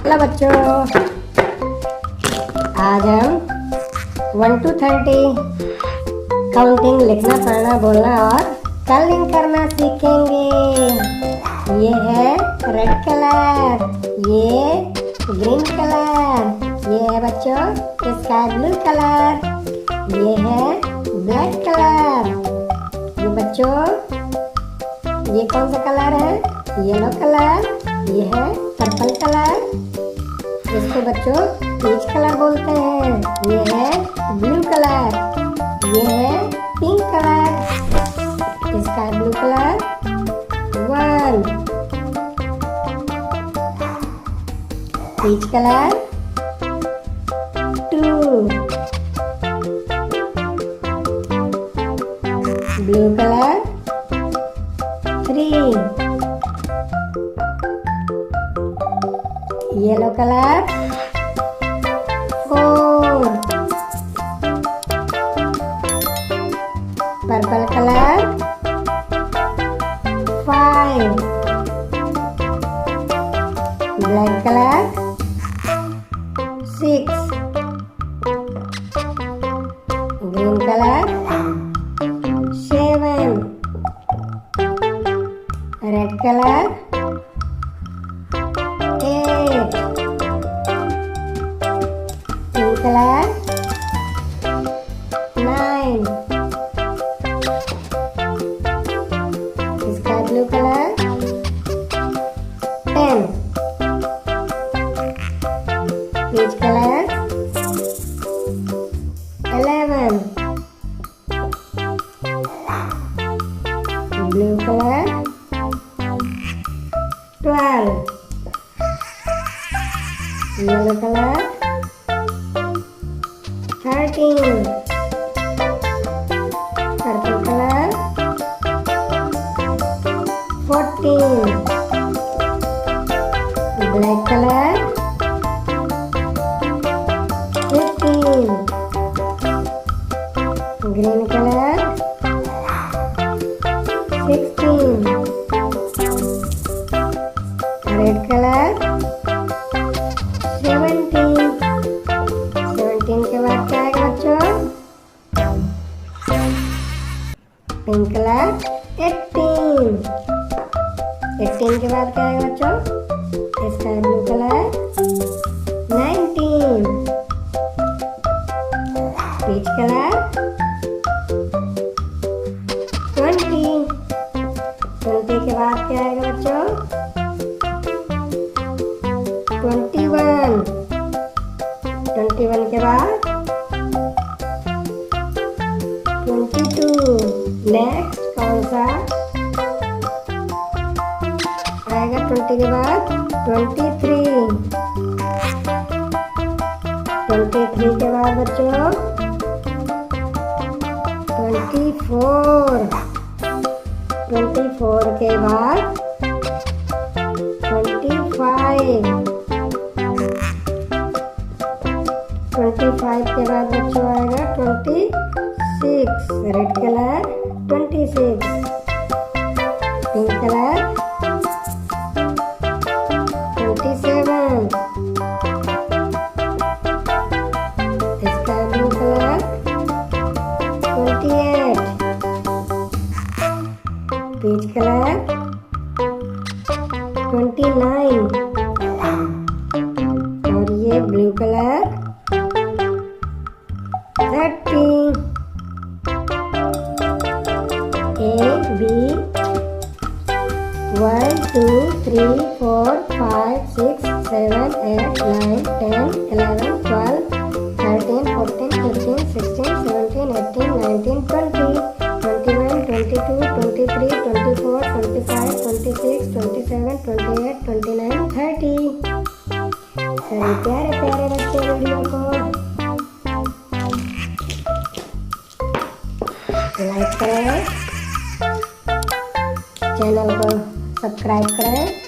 Hello बच्चों, आज हम 1 to 30 काउंटिंग लिखना, पढ़ना, बोलना और कलरिंग करना सीखेंगे। ये है रेड कलर, ये ग्रीन कलर, ये है बच्चों स्काई ब्लू कलर, ये है ब्लैक कलर। ये बच्चों ये कौन सा कलर है? Yellow colour. ये है पर्पल कलर, इसको बच्चों पीच कलर बोलते हैं। ये है ब्लू कलर, ये है pink colour, sky blue colour 1, peach colour 2, blue colour 3, yellow colour 4, purple colour 5, black colour 6, green colour 7, red colour 8, pink colour 9, sky blue colour 10, peach colour 11, blue colour 12, yellow colour 13, purple colour 14, black colour 15, green colour 16, red colour 17, 17 के बाद क्या आएगा बच्चों? Pink colour 18, 18 के बाद क्या आएगा बच्चों? Sky blue colour 19, peach colour 20, 20 के बाद क्या आएगा बच्चों? 21, 21 के बाद 22, नेक्स्ट कौन सा आएगा? 20 के बाद 23, 23 के बाद बच्चों 24, 24 के बाद 25, 25 के बाद बच्चों आएगा 26, red colour 26, pink colour 27, sky blue colour 28, peach colour 29, और ये ब्लू कलर 30, A B 1 2 3 4 5 6 7 8 9 10 11 12 13 14 15 16 17 18 19 20 21 22 23 24 25 26 27 28 29 30। सभी प्यारे प्यारे बच्चे वीडियो को लाइक करें, चैनल को सब्सक्राइब करें।